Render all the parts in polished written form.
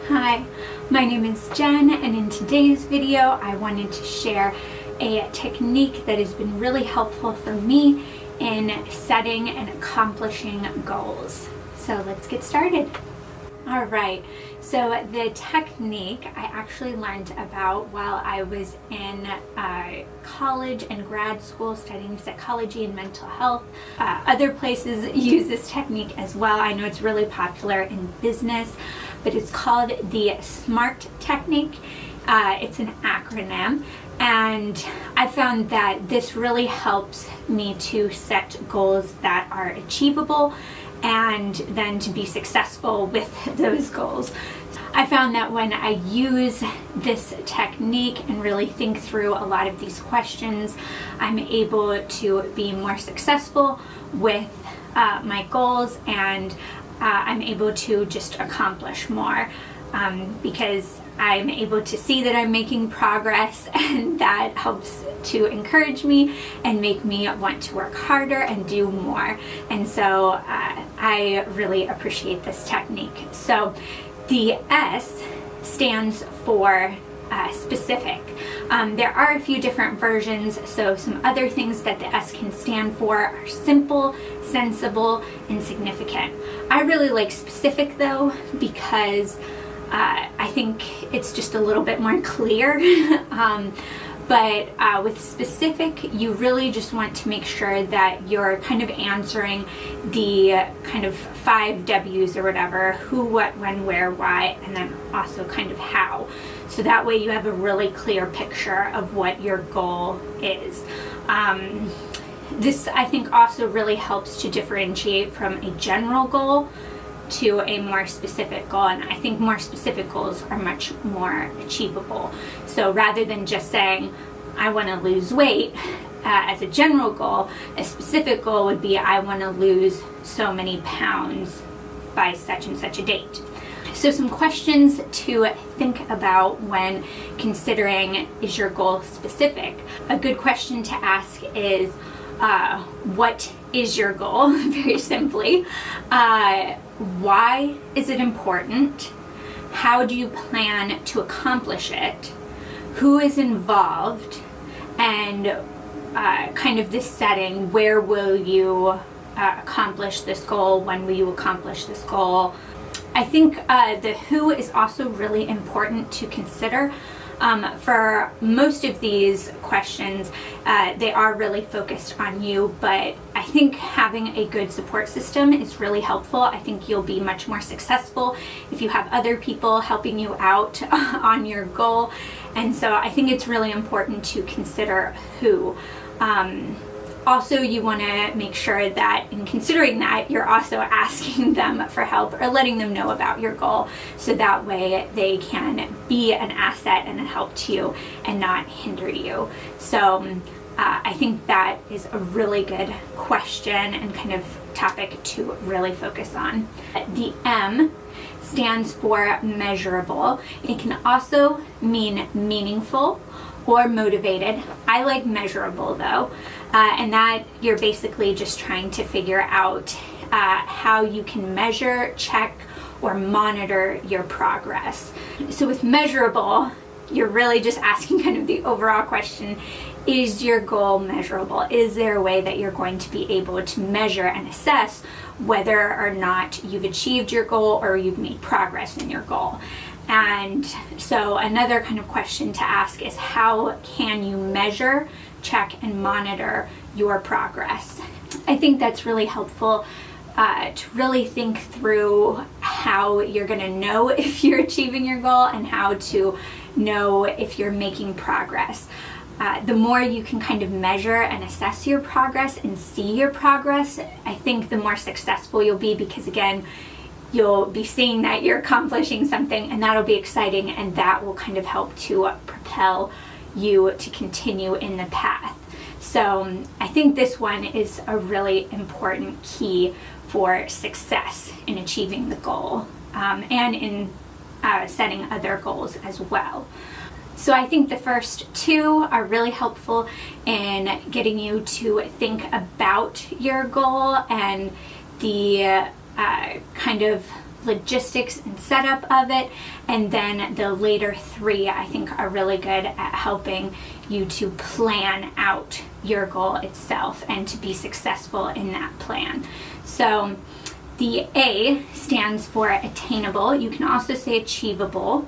Hi, my name is Jen, and in today's video I wanted to share a technique that has been really helpful for me in setting and accomplishing goals. So let's get started. All right, so the technique I actually learned about while I was in college and grad school studying psychology and mental health. Other places use this technique as well. I know it's really popular in business, but it's called the SMART technique. It's an acronym, and I found that this really helps me to set goals that are achievable and then to be successful with those goals. I found that when I use this technique and really think through a lot of these questions, I'm able to be more successful with my goals, and I'm able to just accomplish more because I'm able to see that I'm making progress, and that helps to encourage me and make me want to work harder and do more. And so I really appreciate this technique. So the S stands for specific. There are a few different versions, so some other things that the S can stand for are simple, sensible, and significant. I really like specific though, because I think it's just a little bit more clear. But with specific, you really just want to make sure that you're kind of answering the kind of 5 W's or whatever: who, what, when, where, why, and then also kind of how. So that way you have a really clear picture of what your goal is. This, I think, also really helps to differentiate from a general goal to a more specific goal, and I think more specific goals are much more achievable. So rather than just saying I want to lose weight as a general goal, a specific goal would be I want to lose so many pounds by such and such a date. So some questions to think about when considering, is your goal specific? A good question to ask is what is your goal? Very simply. Why is it important? How do you plan to accomplish it? Who is involved? And kind of this setting: where will you accomplish this goal? When will you accomplish this goal? I think the who is also really important to consider. For most of these questions, they are really focused on you, but I think having a good support system is really helpful. I think you'll be much more successful if you have other people helping you out on your goal. And so I think it's really important to consider who. Also, you want to make sure that in considering that, you're also asking them for help or letting them know about your goal, so that way they can be an asset and a help to you and not hinder you. So I think that is a really good question and kind of topic to really focus on. The M stands for measurable. It can also mean meaningful or motivated. I like measurable though, and that you're basically just trying to figure out how you can measure, check, or monitor your progress. So with measurable, you're really just asking kind of the overall question: is your goal measurable? Is there a way that you're going to be able to measure and assess whether or not you've achieved your goal or you've made progress in your goal? And so another kind of question to ask is: how can you measure, check, and monitor your progress? I think that's really helpful to really think through how you're going to know if you're achieving your goal and how to know if you're making progress. The more you can kind of measure and assess your progress and see your progress, I think the more successful you'll be, because again, you'll be seeing that you're accomplishing something, and that'll be exciting, and that will kind of help to propel you to continue in the path. So I think this one is a really important key for success in achieving the goal, and in setting other goals as well. So I think the first two are really helpful in getting you to think about your goal and the kind of logistics and setup of it, and then the later 3 I think are really good at helping you to plan out your goal itself and to be successful in that plan. So the A stands for attainable. You can also say achievable.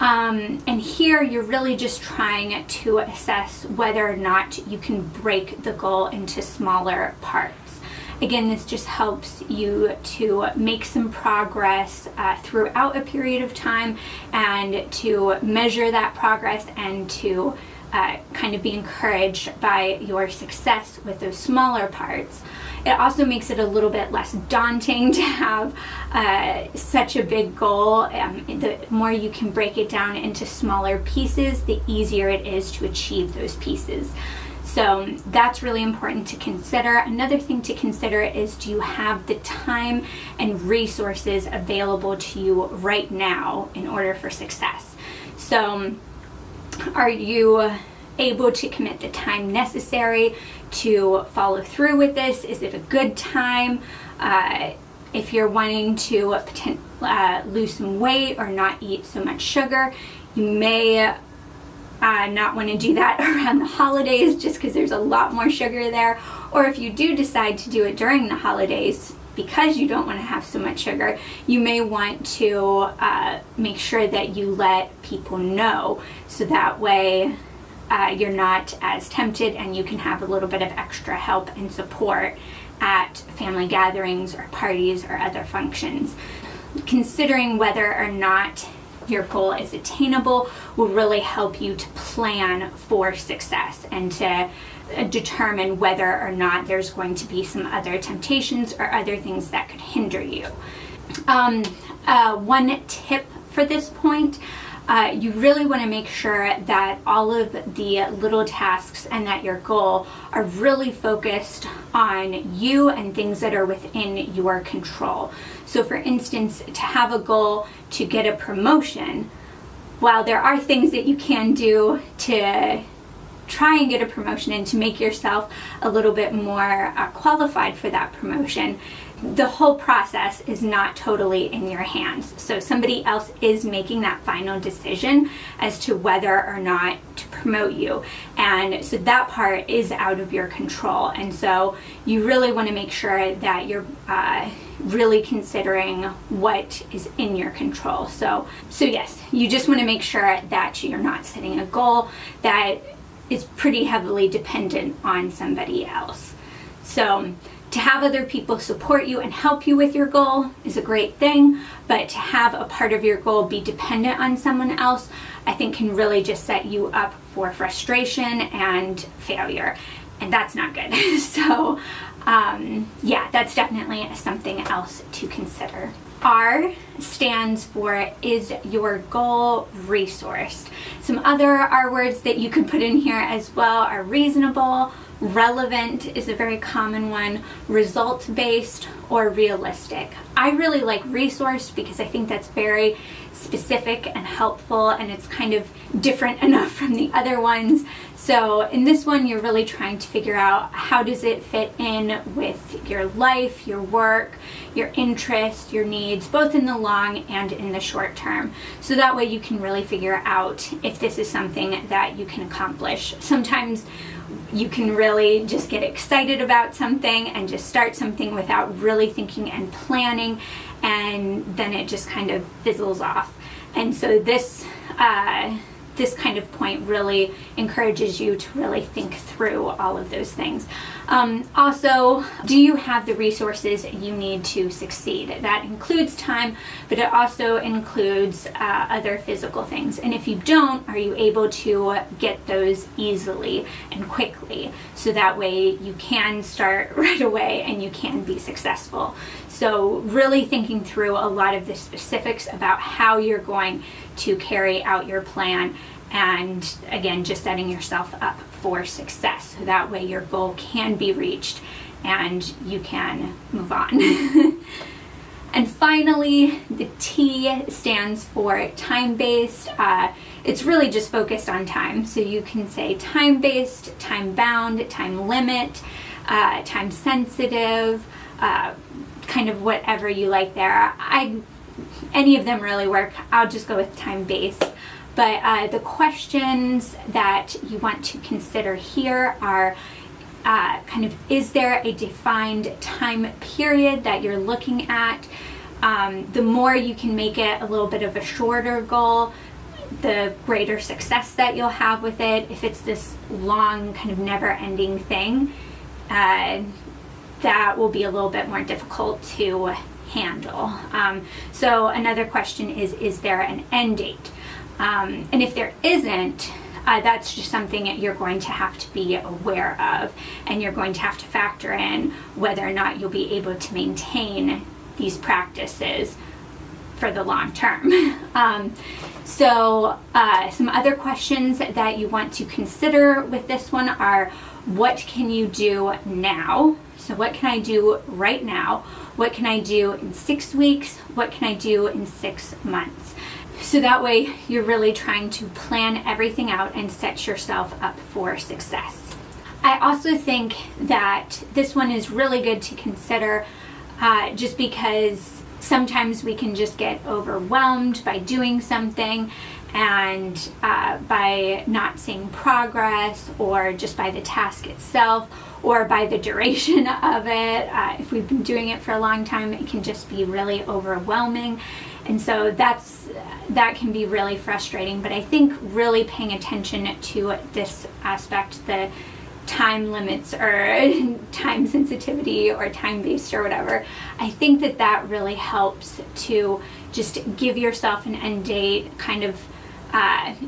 And here you're really just trying to assess whether or not you can break the goal into smaller parts. Again, this just helps you to make some progress throughout a period of time, and to measure that progress, and to kind of be encouraged by your success with those smaller parts. It also makes it a little bit less daunting to have such a big goal. The more you can break it down into smaller pieces, the easier it is to achieve those pieces. So that's really important to consider. Another thing to consider is, do you have the time and resources available to you right now in order for success? So are you able to commit the time necessary to follow through with this? Is it a good time? If you're wanting to lose some weight or not eat so much sugar, you may not want to do that around the holidays, just because there's a lot more sugar there. Or if you do decide to do it during the holidays, because you don't want to have so much sugar, you may want to make sure that you let people know, so that way you're not as tempted, and you can have a little bit of extra help and support at family gatherings or parties or other functions. Considering whether or not your goal is attainable will really help you to plan for success, and to determine whether or not there's going to be some other temptations or other things that could hinder you. One tip for this point, you really want to make sure that all of the little tasks and that your goal are really focused on you and things that are within your control. So for instance, to have a goal to get a promotion, while there are things that you can do to try and get a promotion and to make yourself a little bit more qualified for that promotion, the whole process is not totally in your hands. So somebody else is making that final decision as to whether or not to promote you. And so that part is out of your control. And so you really want to make sure that you're really considering what is in your control. So yes, you just want to make sure that you're not setting a goal that is pretty heavily dependent on somebody else. So to have other people support you and help you with your goal is a great thing, but to have a part of your goal be dependent on someone else, I think can really just set you up for frustration and failure, and that's not good. So yeah, that's definitely something else to consider. R stands for, is your goal resourced? Some other R words that you could put in here as well are reasonable, relevant is a very common one, result-based, or realistic. I really like resourced because I think that's very specific and helpful, and it's kind of different enough from the other ones. So in this one, you're really trying to figure out, how does it fit in with your life, your work, your interests, your needs, both in the long and in the short term. So that way you can really figure out if this is something that you can accomplish. Sometimes you can really just get excited about something and just start something without really thinking and planning, and then it just kind of fizzles off. And so this kind of point really encourages you to really think through all of those things. Also, do you have the resources you need to succeed? That includes time, but it also includes other physical things. And if you don't, are you able to get those easily and quickly, so that way you can start right away and you can be successful? So really thinking through a lot of the specifics about how you're going to carry out your plan, and again, just setting yourself up for success, so that way your goal can be reached and you can move on. And finally, the T stands for time-based. It's really just focused on time. So you can say time-based, time-bound, time limit, time-sensitive, kind of whatever you like there. I any of them really work. I'll just go with time-based. But the questions that you want to consider here are kind of, is there a defined time period that you're looking at? The more you can make it a little bit of a shorter goal, the greater success that you'll have with it. If it's this long, kind of never-ending thing, that will be a little bit more difficult to handle. So another question is there an end date? And if there isn't, that's just something that you're going to have to be aware of, and you're going to have to factor in whether or not you'll be able to maintain these practices for the long term. So some other questions that you want to consider with this one are, what can you do now? So what can I do right now? What can I do in 6 weeks? What can I do in 6 months? So that way you're really trying to plan everything out and set yourself up for success. I also think that this one is really good to consider just because sometimes we can just get overwhelmed by doing something, and by not seeing progress, or just by the task itself, or by the duration of it. If we've been doing it for a long time, it can just be really overwhelming. And so that can be really frustrating. But I think really paying attention to this aspect, the time limits or time sensitivity or time-based or whatever, I think that really helps to just give yourself an end date. Kind of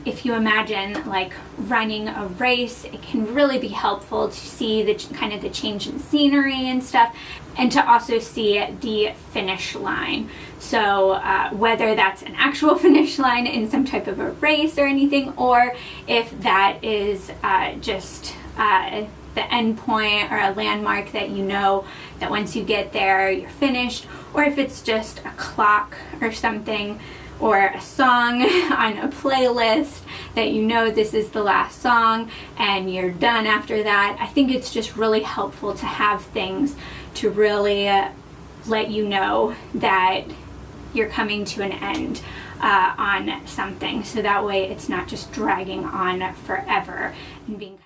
if you imagine like running a race, it can really be helpful to see the kind of the change in scenery and stuff, and to also see the finish line. So whether that's an actual finish line in some type of a race or anything, or if that is just the end point or a landmark that you know that once you get there you're finished, or if it's just a clock or something, or a song on a playlist that you know this is the last song and you're done after that. I think it's just really helpful to have things to really let you know that you're coming to an end on something, so that way it's not just dragging on forever and being